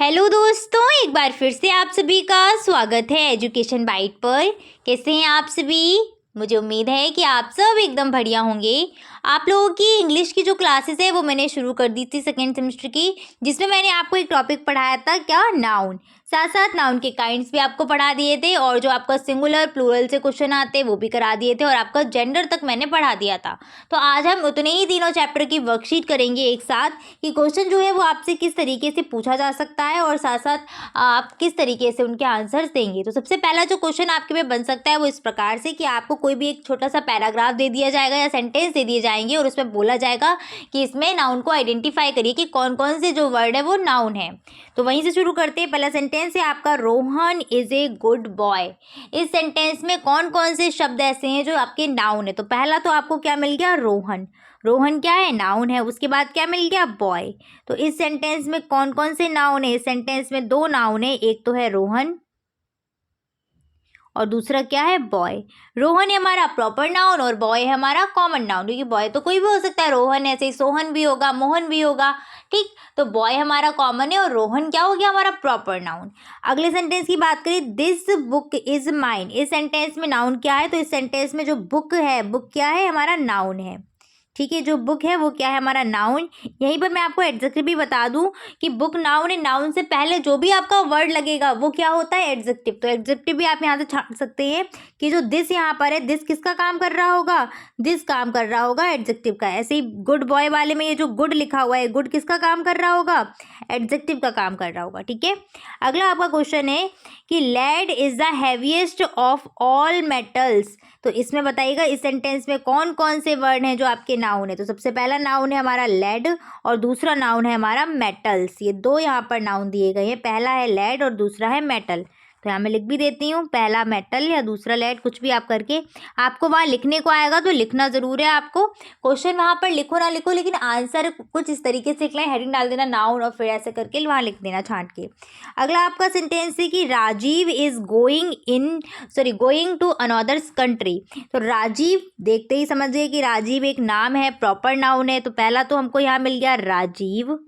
Hello दोस्तों, एक बार फिर से आप सभी का स्वागत है एजुकेशन बाइट पर। कैसे हैं आप सभी? मुझे उम्मीद है कि आप सब एकदम बढ़िया होंगे। आप लोगों की इंग्लिश की जो क्लासेस है वो मैंने शुरू कर दी थी सेकेंड सेमेस्टर की, जिसमें मैंने आपको एक टॉपिक पढ़ाया था, क्या, नाउन। साथ साथ नाउन के काइंड्स भी आपको पढ़ा दिए थे, और जो आपका सिंगुलर प्लूरल से क्वेश्चन आते वो भी करा दिए थे, और आपका जेंडर तक मैंने पढ़ा दिया था। तो आज हम उतने ही तीनों चैप्टर की वर्कशीट करेंगे एक साथ, कि क्वेश्चन जो है वो आपसे किस तरीके से पूछा जा सकता है, और साथ साथ आप किस तरीके से उनके आंसर्स देंगे। तो सबसे पहला जो क्वेश्चन आपके में बन सकता है वो इस प्रकार से कि आपको कोई भी एक छोटा सा पैराग्राफ दे दिया जाएगा या सेंटेंस दे दिए जाएंगे, और उसमें बोला जाएगा कि इसमें नाउन को आइडेंटिफाई करिए कि कौन कौन से जो वर्ड है वो नाउन है। तो वहीं से शुरू करते हैं। पहला सेंटेंस है आपका, Rohan is a good boy. इस सेंटेंस में कौन कौन से शब्द ऐसे हैं जो आपके नाउन है? तो पहला तो आपको क्या मिल गया, रोहन। रोहन क्या है, नाउन है। उसके बाद क्या मिल गया, बॉय। तो इस सेंटेंस में कौन कौन से नाउन है? इस सेंटेंस में दो नाउन है, एक तो है रोहन और दूसरा क्या है, बॉय। रोहन है हमारा प्रॉपर नाउन और बॉय है हमारा कॉमन नाउन, क्योंकि बॉय तो कोई भी हो सकता है। रोहन ऐसे ही सोहन भी होगा, मोहन भी होगा, ठीक। तो बॉय हमारा कॉमन है और रोहन क्या हो गया, हमारा प्रॉपर नाउन। अगले सेंटेंस की बात करें, दिस बुक इज माइन। इस सेंटेंस में नाउन क्या है? तो इस सेंटेंस में जो बुक है, बुक क्या है, हमारा नाउन है, ठीक है। जो बुक है वो क्या है, हमारा नाउन। यहीं पर मैं आपको एडजेक्टिव भी बता दूं कि बुक नाउन है, नाउन से पहले जो भी आपका वर्ड लगेगा वो क्या होता है, एडजेक्टिव। तो एडजेक्टिव भी आप यहाँ से छाट सकते हैं कि जो दिस यहाँ पर है, दिस किसका काम कर रहा होगा, दिस काम कर रहा होगा एडजेक्टिव का। ऐसे ही गुड बॉय वाले में ये जो गुड लिखा हुआ है, गुड किसका काम कर रहा होगा, एडजेक्टिव का काम कर रहा होगा, ठीक है। अगला आपका क्वेश्चन है कि lead is the heaviest of all metals. तो इसमें बताइएगा इस सेंटेंस में कौन कौन से वर्ड हैं जो आपके नाउन है। तो सबसे पहला नाउन है हमारा लेड और दूसरा नाउन है हमारा मेटल्स। ये दो यहाँ पर नाउन दिए गए हैं, पहला है लेड और दूसरा है मेटल। तो यहाँ मैं लिख भी देती हूँ, पहला मेटल या दूसरा लेड, कुछ भी आप करके आपको वहाँ लिखने को आएगा तो लिखना ज़रूर है आपको। क्वेश्चन वहाँ पर लिखो ना लिखो, लेकिन आंसर कुछ इस तरीके से लिखना है, हेडिंग डाल देना नाउन और फिर ऐसे करके वहाँ लिख देना छांट के। अगला आपका सेंटेंस है कि Rajiv is going to another country. तो राजीव देखते ही समझ गए कि राजीव एक नाम है, प्रॉपर नाउन है। तो पहला तो हमको यहाँ मिल गया राजीव,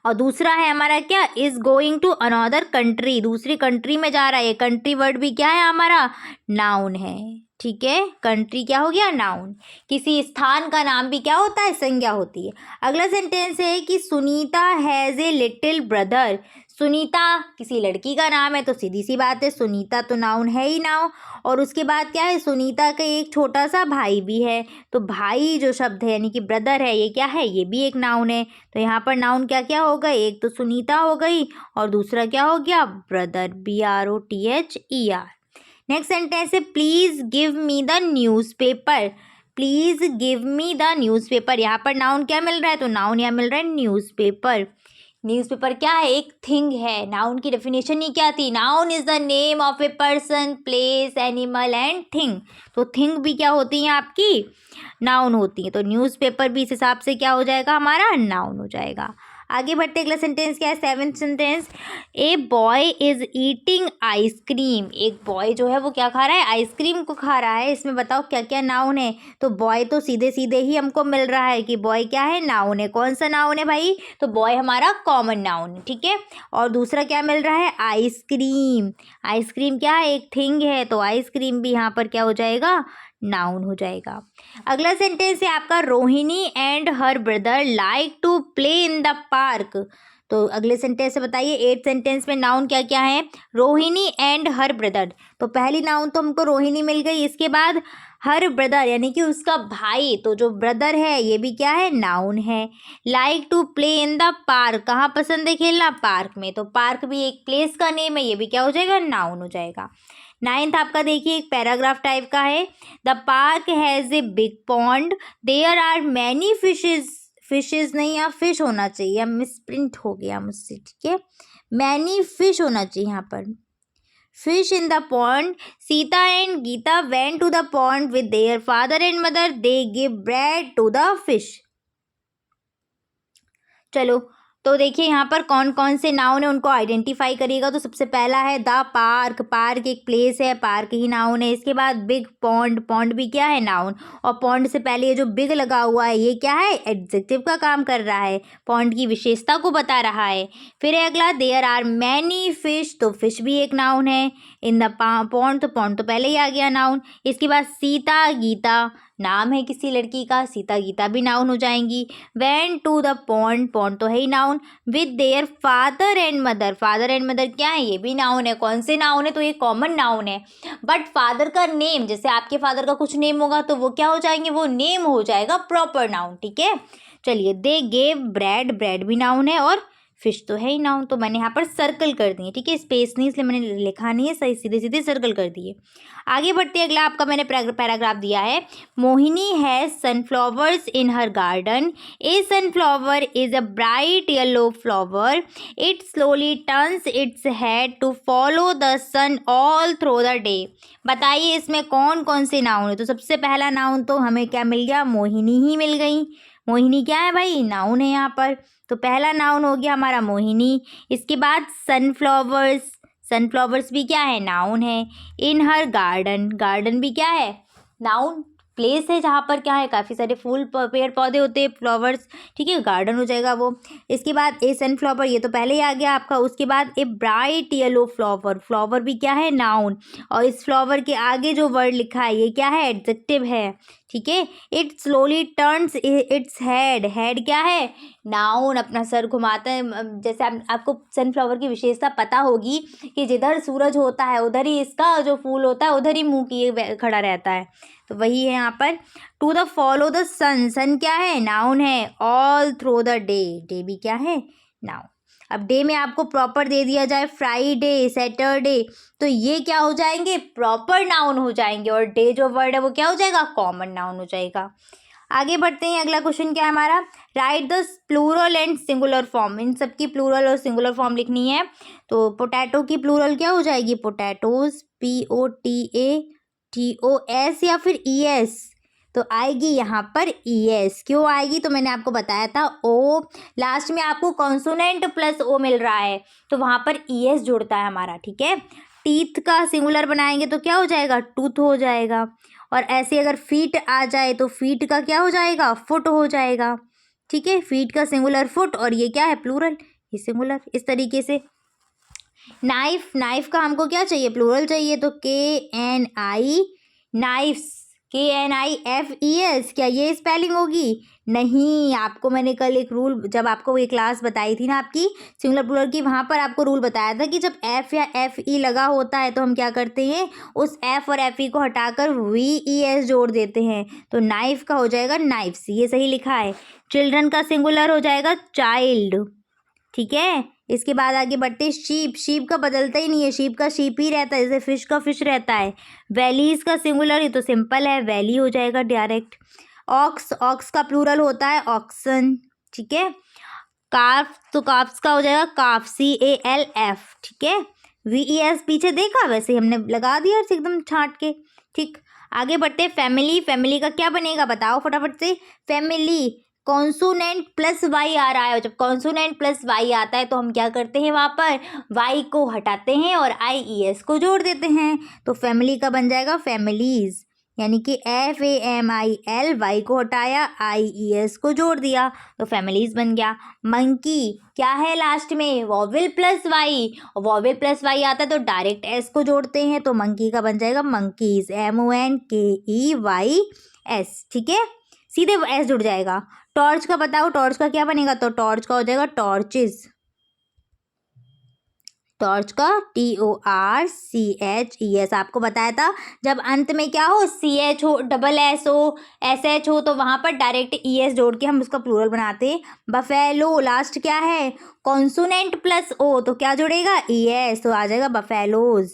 और दूसरा है हमारा क्या, is going to another country, दूसरी कंट्री में जा रहा है। कंट्री वर्ड भी क्या है, हमारा नाउन है, ठीक है। कंट्री क्या हो गया, नाउन। किसी स्थान का नाम भी क्या होता है, संज्ञा होती है। अगला सेंटेंस है कि Sunita has a little brother. Sunita किसी लड़की का नाम है, तो सीधी सी बात है, सुनीता तो नाउन है ही नाउ। और उसके बाद क्या है, सुनीता का एक छोटा सा भाई भी है। तो भाई जो शब्द है यानी कि ब्रदर है, ये क्या है, ये भी एक नाउन है। तो यहाँ पर नाउन क्या क्या हो गए, एक तो सुनीता हो गई और दूसरा क्या हो गया, ब्रदर, BROTHER। नेक्स्ट सेंटेंस है, please give me the newspaper. Please give me the newspaper. यहाँ पर नाउन क्या मिल रहा है, तो नाउन यहाँ मिल रहा है न्यूज़पेपर। न्यूज़पेपर क्या है, एक थिंग है। नाउन की डेफिनेशन ही क्या थी, noun is the name of a person, place, animal and thing. तो थिंग भी क्या होती है आपकी, नाउन होती है। तो न्यूज़पेपर भी इस हिसाब से क्या हो जाएगा, हमारा नाउन हो जाएगा। आगे बढ़ते, अगला सेंटेंस क्या है, seventh sentence, a boy is eating ice cream. एक बॉय जो है वो क्या खा रहा है, आइसक्रीम को खा रहा है। इसमें बताओ क्या क्या नाउन है। तो बॉय तो सीधे सीधे ही हमको मिल रहा है कि बॉय क्या है, नाउन है। कौन सा नाउन है भाई, तो बॉय हमारा कॉमन नाउन है, ठीक है। और दूसरा क्या मिल रहा है, आइसक्रीम। आइसक्रीम क्या है, एक थिंग है, तो आइसक्रीम भी यहाँ पर क्या हो जाएगा, नाउन हो जाएगा। अगला सेंटेंस है आपका, Rohini and her brother like to play in the park. तो अगले सेंटेंस से बताइए, एट सेंटेंस में नाउन क्या क्या है, रोहिणी एंड हर ब्रदर। तो पहली नाउन तो हमको रोहिणी मिल गई, इसके बाद हर ब्रदर यानी कि उसका भाई, तो जो ब्रदर है ये भी क्या है, नाउन है। Like to play in the park, कहाँ पसंद है खेलना, पार्क में। तो पार्क भी एक प्लेस का नेम है, ये भी क्या हो जाएगा, नाउन हो जाएगा। नाइन्थ आपका देखिए एक पैराग्राफ टाइप का है, the park has a big pond, there are many fishes. Fishes नहीं, यहाँ फिश होना चाहिए, मिसप्रिंट हो गया मुझसे, ठीक है। मैनी फिश होना चाहिए यहाँ पर, fish in the pond. Sita and Gita went to the pond with their father and mother, they give bread to the fish. चलो तो देखिए यहाँ पर कौन कौन से नाउन है उनको आइडेंटिफाई करिएगा। तो सबसे पहला है द पार्क, पार्क एक प्लेस है, पार्क ही नाउन है। इसके बाद बिग पॉन्ड, पॉन्ड भी क्या है, नाउन। और पॉन्ड से पहले ये जो बिग लगा हुआ है ये क्या है, एडजेक्टिव का काम कर रहा है, पॉन्ड की विशेषता को बता रहा है। फिर है अगला देयर आर मैनी फिश, तो फिश भी एक नाउन है। इन द पॉन्ड, तो पॉन्ड तो पहले ही आ गया नाउन। इसके बाद सीता गीता, नाम है किसी लड़की का, सीता गीता भी नाउन हो जाएंगी। When to the pond, pond तो है ही noun. With their father and mother, father and mother क्या है, ये भी नाउन है। कौन से नाउन है, तो ये कॉमन नाउन है। बट फादर का नेम, जैसे आपके फादर का कुछ नेम होगा तो वो क्या हो जाएंगे, वो नेम हो जाएगा प्रॉपर नाउन। ठीक है, चलिए दे गेव ब्रेड, ब्रेड भी नाउन है। और फिश तो है ही नाउन, तो मैंने यहाँ पर सर्कल कर दिए। ठीक है, स्पेस नहीं इसलिए मैंने लिखा नहीं है, सही सीधे सीधे सर्कल कर दिए। आगे बढ़ते अगला आपका मैंने पैराग्राफ दिया है। Mohini has sunflowers in her garden. A sunflower is a bright yellow flower. It slowly turns its head to follow the sun all through the day. बताइए इसमें कौन कौन से नाउन है। तो सबसे पहला नाउन तो हमें क्या मिल गया, मोहिनी ही मिल गई। मोहिनी क्या है भाई, नाउन है यहाँ पर। तो पहला नाउन हो गया हमारा मोहिनी। इसके बाद सनफ्लावर्स, सनफ्लावर्स भी क्या है, नाउन है। इन हर गार्डन, गार्डन भी क्या है, नाउन, प्लेस है जहाँ पर क्या है काफ़ी सारे फूल पेड़ पौधे होते हैं, फ्लावर्स। ठीक है, गार्डन हो जाएगा वो। इसके बाद ए सनफ्लावर, ये तो पहले ही आ गया आपका। उसके बाद a bright yellow flower, flower भी क्या है, नाउन। और इस फ्लावर के आगे जो वर्ड लिखा है ये क्या है, एडजेक्टिव है। ठीक है, it slowly turns its head, head क्या है, नाउन, अपना सर घुमाता है। जैसे आपको सनफ्लावर की विशेषता पता होगी कि जिधर सूरज होता है उधर ही इसका जो फूल होता है उधर ही मुंह किए खड़ा रहता है। तो वही है यहाँ पर। टू द फॉलो द सन, सन क्या है, नाउन है। All through the day, day भी क्या है, नाउन। अब डे में आपको प्रॉपर दे दिया जाए फ्राइडे, सैटरडे, तो ये क्या हो जाएंगे, प्रॉपर नाउन हो जाएंगे। और डे जो वर्ड है वो क्या हो जाएगा, कॉमन नाउन हो जाएगा। आगे बढ़ते हैं, अगला क्वेश्चन क्या है हमारा, write the plural and singular form. इन सब की प्लूरल और सिंगुलर फॉर्म लिखनी है। तो पोटैटो की प्लूरल क्या हो जाएगी, पोटैटोज, POTATOS या फिर ES, तो आएगी यहाँ पर ES। क्यों आएगी, तो मैंने आपको बताया था ओ लास्ट में आपको कॉन्सोनेंट प्लस ओ मिल रहा है तो वहाँ पर ES जुड़ता है हमारा। ठीक है, टीथ का सिंगुलर बनाएंगे तो क्या हो जाएगा, टूथ हो जाएगा। और ऐसे अगर फीट आ जाए तो फीट का क्या हो जाएगा, फुट हो जाएगा। ठीक है, फीट का सिंगुलर फुट, और ये क्या है, प्लूरल, ये सिंगुलर। इस तरीके से नाइफ, नाइफ का हमको क्या चाहिए, प्लूरल चाहिए, तो KNI, नाइफ्स, KNIFES, क्या ये स्पेलिंग होगी, नहीं। आपको मैंने कल एक रूल, जब आपको ये क्लास बताई थी ना आपकी सिंगुलर प्लूरल की, वहाँ पर आपको रूल बताया था कि जब F या FE लगा होता है तो हम क्या करते हैं, उस F और FE को हटाकर VES जोड़ देते हैं। तो नाइफ का हो जाएगा नाइफ्स, ये सही लिखा है। चिल्ड्रन का सिंगुलर हो जाएगा चाइल्ड। ठीक है, इसके बाद आगे बढ़ते, शीप, शीप का बदलता ही नहीं है, शीप का शीप ही रहता है, जैसे फिश का फिश रहता है। वैलीज का सिंगुलर, ये तो सिंपल है, वैली हो जाएगा डायरेक्ट। ऑक्स, ऑक्स का प्लूरल होता है ऑक्सन। ठीक है, काफ, तो काफ्स का हो जाएगा काफ, CALF। ठीक है, VES पीछे देखा, वैसे हमने लगा दिया एकदम छांट के। ठीक, आगे बढ़ते, फैमिली, फैमिली का क्या बनेगा बताओ फटाफट से, फैमिली कॉन्सोनेंट प्लस वाई आ रहा है। जब कॉन्सोनेंट प्लस वाई आता है तो हम क्या करते हैं, वहाँ पर वाई को हटाते हैं और IES को जोड़ देते हैं। तो फैमिली का बन जाएगा फैमिलीज, यानी कि FAMIL, वाई को हटाया, IES को जोड़ दिया तो फैमिलीज बन गया। मंकी क्या है लास्ट में, वॉवेल प्लस वाई, और वॉवेल प्लस वाई आता है तो डायरेक्ट S को जोड़ते हैं, तो मंकी का बन जाएगा मंकीज, MONKEYS। ठीक है, सीधे S जुड़ जाएगा। टॉर्च का बताओ, टॉर्च का क्या बनेगा, तो टॉर्च का हो जाएगा टॉर्चेस, टॉर्च का TORCHES। आपको बताया था जब अंत में क्या हो, CH हो, SS हो, SH हो, तो वहाँ पर डायरेक्ट ES जोड़ के हम उसका प्लूरल बनाते हैं। बफेलो, लास्ट क्या है, कॉन्सोनेंट प्लस O, तो क्या जुड़ेगा, ES, तो आ जाएगा बफेलोज।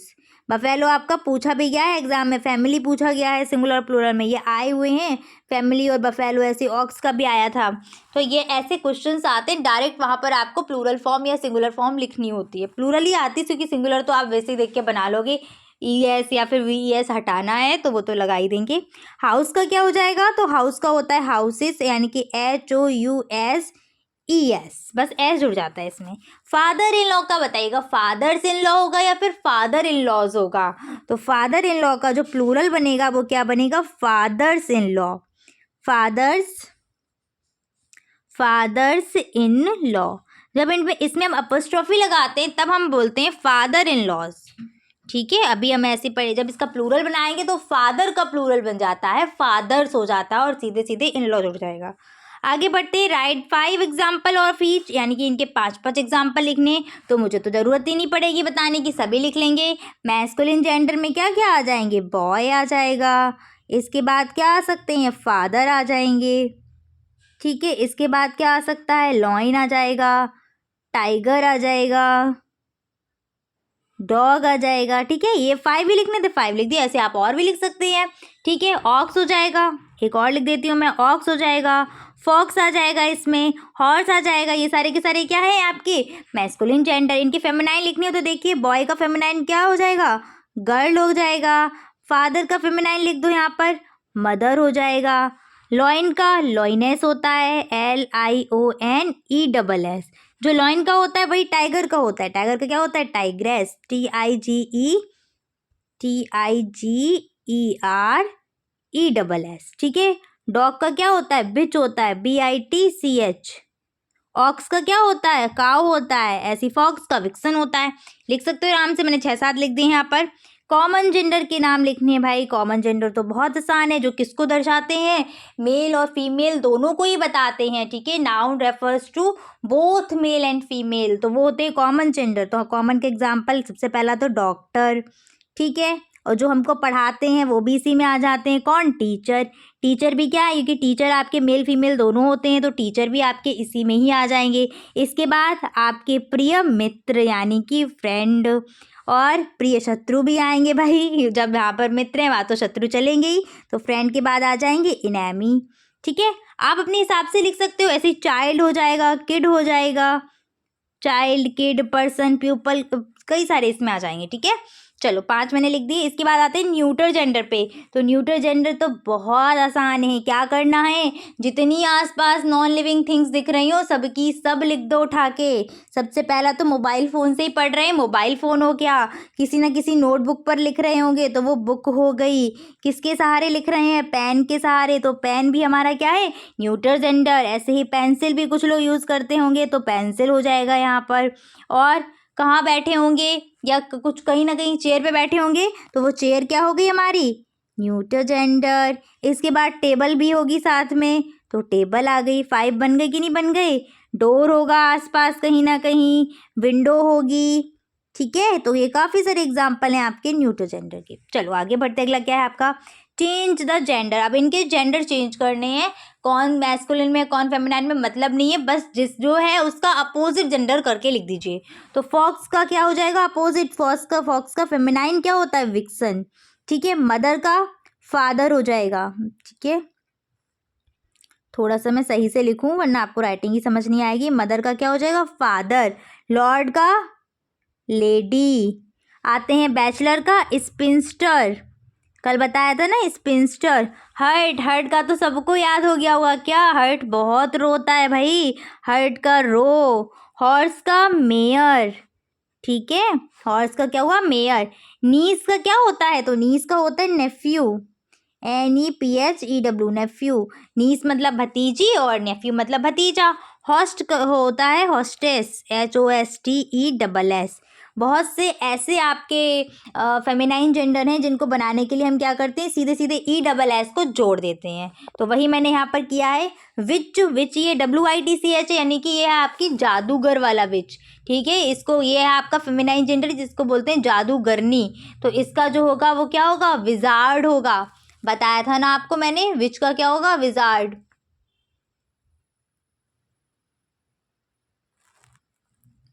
बफेलो आपका पूछा भी गया है एग्जाम में, फैमिली पूछा गया है सिंगुलर प्लूरल में, ये आए हुए हैं फैमिली और बफेलो। ऐसे ऑक्स का भी आया था। तो ये ऐसे क्वेश्चंस आते हैं डायरेक्ट, वहाँ पर आपको प्लूरल फॉर्म या सिंगुलर फॉर्म लिखनी होती है। प्लूरल ही आती है क्योंकि सिंगुलर तो आप वैसे ही देख के बना लोगे, ES या फिर VES हटाना है तो वो तो लगा ही देंगे। हाउस का क्या हो जाएगा, तो हाउस का होता है हाउसेस, यानी कि HOUS ES, बस एस जुड़ जाता है इसमें। फादर इन लॉ का बताइएगा, फादर्स इन लॉ होगा या फिर फादर इन लॉज होगा? तो फादर इन लॉ का जो प्लूरल बनेगा वो क्या बनेगा? Fathers in law. Fathers in law. जब इसमें हम अपोस्ट्रोफी लगाते हैं तब हम बोलते हैं फादर इन लॉज। ठीक है, अभी हम ऐसे पढ़े, जब इसका प्लूरल बनाएंगे तो फादर का प्लूरल बन जाता है, फादर्स हो जाता है और सीधे सीधे इन लॉ जुड़ जाएगा। आगे बढ़ते हैं, राइट 5 एग्जाम्पल ऑफ ईच, यानी कि इनके 5 एग्जाम्पल लिखने। तो मुझे तो ज़रूरत ही नहीं पड़ेगी बताने की, सभी लिख लेंगे। मैस्कुलिन जेंडर में क्या क्या आ जाएंगे? बॉय आ जाएगा, इसके बाद क्या आ सकते हैं? फादर आ जाएंगे। ठीक है, इसके बाद क्या आ सकता है? लॉइन आ जाएगा, टाइगर आ जाएगा, डॉग आ जाएगा। ठीक है, ये 5 ही लिखने थे, 5 लिख दिया। ऐसे आप और भी लिख सकते हैं। ठीक है, ऑक्स हो जाएगा, एक और लिख देती हूँ मैं, ऑक्स हो जाएगा, फॉक्स आ जाएगा, इसमें हॉर्स आ जाएगा। ये सारे के सारे क्या है आपके? Masculine gender. इनकी फेमिनाइन लिखनी हो तो देखिए, बॉय का फेमिनाइन क्या हो जाएगा? गर्ल हो जाएगा। फादर का फेमिनाइन लिख दो यहाँ पर, मदर हो जाएगा। लॉइन का लॉइनेस होता है, LIONESS। जो लॉइन का होता है वही टाइगर का होता है। टाइगर का क्या होता है? Tigress, TIGERESS। ठीक है, डॉग का क्या होता है? बिच होता है, BITCH। ऑक्स का क्या होता है? काऊ होता है। ऐसी फॉक्स का विक्सन होता है। लिख सकते हो आराम से, मैंने 6-7 लिख दिए यहाँ पर। कॉमन जेंडर के नाम लिखने हैं भाई। कॉमन जेंडर तो बहुत आसान है, जो किसको दर्शाते हैं? मेल और फीमेल दोनों को ही बताते हैं। ठीक है, noun refers to both male and female, तो वो होते हैं कॉमन जेंडर। तो कॉमन के एग्जाम्पल, सबसे पहला तो डॉक्टर। ठीक है, और जो हमको पढ़ाते हैं वो भी इसी में आ जाते हैं। कौन? टीचर। टीचर भी क्या है? क्योंकि टीचर आपके मेल फीमेल दोनों होते हैं, तो टीचर भी आपके इसी में ही आ जाएंगे। इसके बाद आपके प्रिय मित्र यानी कि फ्रेंड, और प्रिय शत्रु भी आएंगे भाई। जब यहाँ पर मित्र हैं वहाँ तो शत्रु चलेंगे ही, तो फ्रेंड के बाद आ जाएंगे इनेमी। ठीक है, आप अपने हिसाब से लिख सकते हो। ऐसे चाइल्ड हो जाएगा, किड हो जाएगा, चाइल्ड, किड, पर्सन, प्यूपल, कई सारे इसमें आ जाएंगे। ठीक है, चलो 5 मैंने लिख दिए। इसके बाद आते हैं न्यूटर जेंडर पे। तो न्यूटर जेंडर तो बहुत आसान है। क्या करना है? जितनी आसपास नॉन लिविंग थिंग्स दिख रही हो सबकी सब लिख दो उठा के। सबसे पहला तो मोबाइल फ़ोन से ही पढ़ रहे हैं, मोबाइल फ़ोन हो गया। किसी ना किसी नोटबुक पर लिख रहे होंगे तो वो बुक हो गई। किसके सहारे लिख रहे हैं? पेन के सहारे, तो पेन भी हमारा क्या है? Neuter gender. ऐसे ही पेंसिल भी कुछ लोग यूज़ करते होंगे तो पेंसिल हो जाएगा यहाँ पर। और कहाँ बैठे होंगे या कुछ कहीं ना कहीं चेयर पे बैठे होंगे तो वो चेयर क्या हो गई हमारी? Neuter gender. इसके बाद टेबल भी होगी साथ में, तो टेबल आ गई। 5 बन गए कि नहीं बन गए? डोर होगा आसपास कहीं ना कहीं, विंडो होगी। ठीक है, तो ये काफ़ी सारे एग्जाम्पल हैं आपके न्यूटर जेंडर के। चलो आगे बढ़ते, अगला क्या है आपका? Change the gender. अब इनके जेंडर चेंज करने हैं, कौन मैस्कुलिन में कौन फेमिनाइन में मतलब नहीं है, बस जिस जो है उसका अपोजिट जेंडर करके लिख दीजिए। तो फॉक्स का क्या हो जाएगा? अपोजिट। फॉक्स का फेमिनाइन क्या होता है? विक्सन। ठीक है, मदर का फादर हो जाएगा। ठीक है, थोड़ा सा मैं सही से लिखूं वरना आपको राइटिंग ही समझ नहीं आएगी। मदर का क्या हो जाएगा? फादर। लॉर्ड का लेडी। आते हैं बैचलर का स्पिंस्टर। कल बताया था ना स्पिंस्टर। हर्ट का तो सबको याद हो गया होगा क्या? हर्ट बहुत रोता है भाई, हर्ट का रो। हॉर्स का मेयर। ठीक है, हॉर्स का क्या हुआ? मेयर। नीस का क्या होता है? तो नीस का होता है नेफ्यू, NEPHEW, नेफ्यू। नीस मतलब भतीजी और नेफ्यू मतलब भतीजा। हॉस्ट होता है हॉस्टेस, HOSTESS। बहुत से ऐसे आपके फेमिनाइन जेंडर हैं जिनको बनाने के लिए हम क्या करते हैं? सीधे सीधे ESS को जोड़ देते हैं। तो वही मैंने यहाँ पर किया है। विच ये WITCH यानी कि ये है आपकी जादूगर वाला विच। ठीक है, इसको ये है आपका फेमिनाइन जेंडर जिसको बोलते हैं जादूगरनी। तो इसका जो होगा वो क्या होगा? विजार्ड होगा। बताया था ना आपको मैंने, विच का क्या होगा? विजार्ड।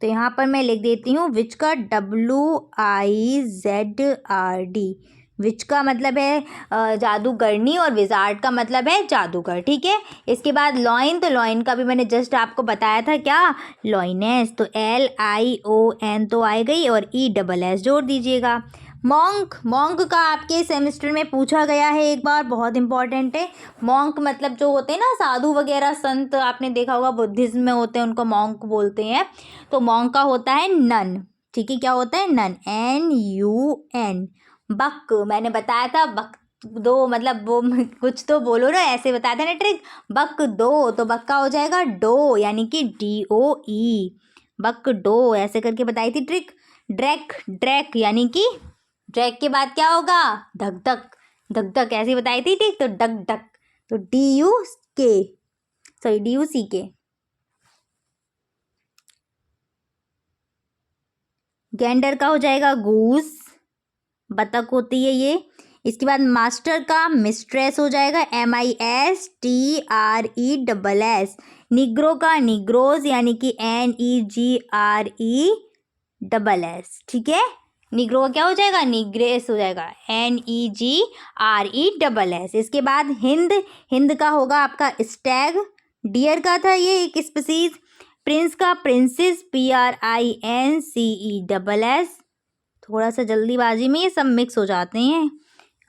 तो यहाँ पर मैं लिख देती हूँ विच का WIZARD। विच का मतलब है जादूगरनी और विजार्ड का मतलब है जादूगर। ठीक है, इसके बाद लॉइन। तो लॉइन का भी मैंने जस्ट आपको बताया था क्या? लॉइनेस। तो LION तो आ गई और ESS जोड़ दीजिएगा। मॉन्क, मॉन्क का आपके सेमेस्टर में पूछा गया है एक बार, बहुत इंपॉर्टेंट है। मॉन्क मतलब जो होते हैं ना साधु वगैरह, संत, आपने देखा होगा बुद्धिज्म में होते हैं, उनको मॉन्क बोलते हैं। तो मॉन्क का होता है नन, ठीक है, क्या होता है, नन, NUN। बक, मैंने बताया था बक दो, मतलब वो कुछ तो बोलो ना, ऐसे बताया था ना ट्रिक, बक दो, तो बक का हो जाएगा डो, यानी कि DOE, बक डो, ऐसे करके बताई थी ट्रिक। ड्रैक, ड्रैक यानी कि ड्रैक के बाद क्या होगा, धक धक, धक धक, ऐसी बताई थी ठीक, तो डक डक, तो DUK, सॉरी DUCK। गैंडर का हो जाएगा गूस, बतख होती है ये। इसके बाद मास्टर का मिस्ट्रेस हो जाएगा, MISTRESS। निग्रो का निग्रोज, यानी कि NEGRESS, ठीक है। निग्रो का क्या हो जाएगा, निग्रेस हो जाएगा, NEGRESS। इसके बाद हिंद, हिंद का होगा आपका स्टैग, डियर का था ये एक स्पीसीज। प्रिंस का प्रिंसेस, PRINCESS। थोड़ा सा जल्दीबाजी में ये सब मिक्स हो जाते हैं,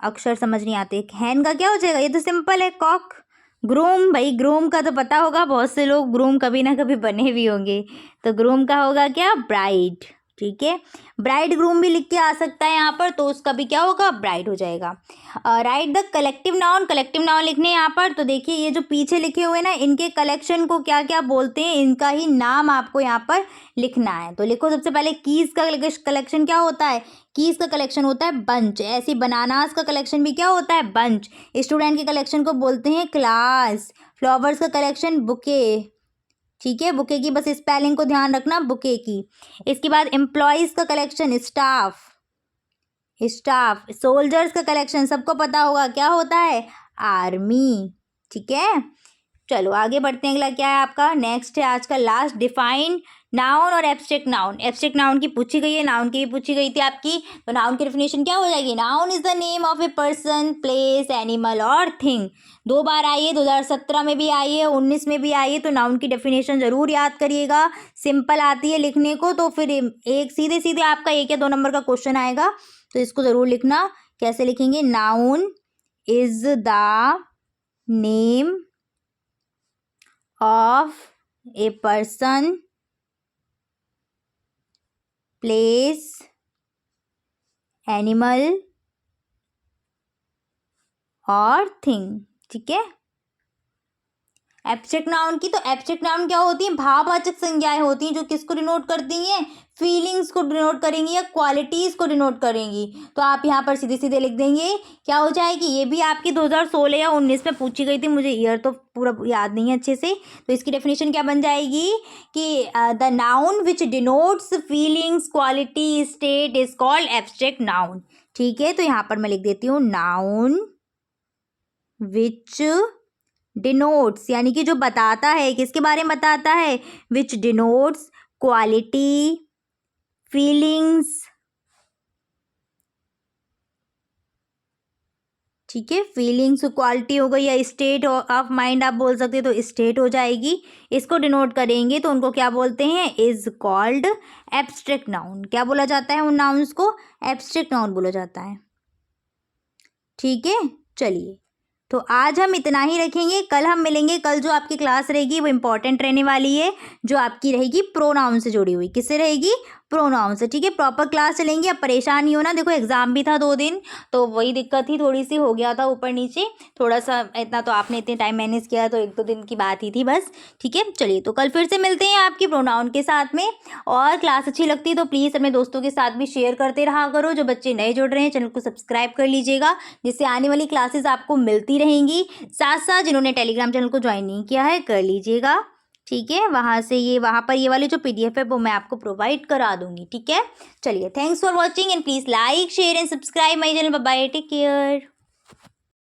अक्षर समझ नहीं आते। हैन का क्या हो जाएगा, ये तो सिंपल है, कॉक। ग्रूम, भाई ग्रूम का तो पता होगा, बहुत से लोग ग्रूम कभी ना कभी बने भी होंगे, तो ग्रूम का होगा क्या, ब्राइड, ठीक है। ब्राइड ग्रूम भी लिख के आ सकता है यहाँ पर, तो उसका भी क्या होगा, ब्राइड हो जाएगा। Right the collective noun, collective noun लिखने यहाँ पर, तो देखिए ये जो पीछे लिखे हुए ना, इनके कलेक्शन को क्या क्या बोलते हैं, इनका ही नाम आपको यहाँ पर लिखना है। तो लिखो सबसे पहले, कीज का कलेक्शन क्या होता है, कीज का कलेक्शन होता है बंच। ऐसी बनानास का कलेक्शन भी क्या होता है, बंच। स्टूडेंट के कलेक्शन को बोलते हैं क्लास। फ्लावर्स का कलेक्शन बुके, ठीक है, बुके की बस स्पेलिंग को ध्यान रखना, बुके की। इसके बाद एम्प्लॉयज का कलेक्शन स्टाफ, स्टाफ। सोल्जर्स का कलेक्शन सबको पता होगा क्या होता है, आर्मी, ठीक है। चलो आगे बढ़ते हैं, अगला क्या है आपका, नेक्स्ट है आज का लास्ट, डिफाइन नाउन और एब्स्ट्रैक्ट नाउन। एब्स्ट्रैक्ट नाउन की पूछी गई है, नाउन की भी पूछी गई थी आपकी, तो नाउन की डेफिनेशन क्या हो जाएगी, noun is the name of a person, place, animal और थिंग। 2 बार आई है, 2017 में भी आई है, 19 में भी आई है, तो नाउन की डेफिनेशन जरूर याद करिएगा, सिंपल आती है लिखने को, तो फिर एक सीधे सीधे आपका 1 या 2 नंबर का क्वेश्चन आएगा, तो इसको जरूर लिखना। कैसे लिखेंगे, noun is the name of a person, place, animal और thing, ठीक है। एब्स्ट्रैक्ट नाउन की, तो एब्स्ट्रैक्ट नाउन क्या होती है, भाववाचक संज्ञाएं होती हैं, जो किसको डिनोट करती हैं, फीलिंग्स को डिनोट करेंगी या क्वालिटीज़ को डिनोट करेंगी। तो आप यहाँ पर सीधे सीधे लिख देंगे, क्या हो जाएगी, ये भी आपकी 2016 या 19 में पूछी गई थी, मुझे ईयर तो पूरा याद नहीं है अच्छे से, तो इसकी डेफिनेशन क्या बन जाएगी कि the noun which denotes feelings, quality, state is called abstract noun, ठीक है। तो यहाँ पर मैं लिख देती हूँ, नाउन विच डिनोट्स, यानी कि जो बताता है, किसके बारे में बताता है, विच डिनोट्स क्वालिटी, फीलिंग्स, ठीक है, फीलिंग्स क्वालिटी हो गई, या स्टेट ऑफ माइंड आप बोल सकते हो, तो स्टेट हो जाएगी, इसको डिनोट करेंगे तो उनको क्या बोलते हैं, इज कॉल्ड एब्स्ट्रैक्ट नाउन। क्या बोला जाता है उन नाउन्स को, एब्स्ट्रैक्ट नाउन बोला जाता है, ठीक है। चलिए, तो आज हम इतना ही रखेंगे, कल हम मिलेंगे। कल जो आपकी क्लास रहेगी वो इम्पॉर्टेंट रहने वाली है, जो आपकी रहेगी प्रोनाउन से जुड़ी हुई, किससे रहेगी, प्रोनाउन से, ठीक है। प्रॉपर क्लास चलेंगी, अब परेशान नहीं होना, देखो एग्जाम भी था 2 दिन, तो वही दिक्कत थी, थोड़ी सी हो गया था ऊपर नीचे थोड़ा सा, इतना तो आपने इतने टाइम मैनेज किया, तो 1-2 दिन की बात ही थी बस, ठीक है। चलिए, तो कल फिर से मिलते हैं आपकी प्रोनाउन के साथ में, और क्लास अच्छी लगती है तो प्लीज़ अपने दोस्तों के साथ भी शेयर करते रहा करो। जो बच्चे नए जुड़ रहे हैं, चैनल को सब्सक्राइब कर लीजिएगा, जिससे आने वाली क्लासेस आपको मिलती रहेंगी। साथ साथ जिन्होंने टेलीग्राम चैनल को ज्वाइन नहीं किया है, कर लीजिएगा, ठीक है। वहाँ पर ये वाली जो PDF है वो मैं आपको प्रोवाइड करा दूंगी, ठीक है। चलिए, thanks for watching and please like, share and subscribe my channel. Bye bye, take care.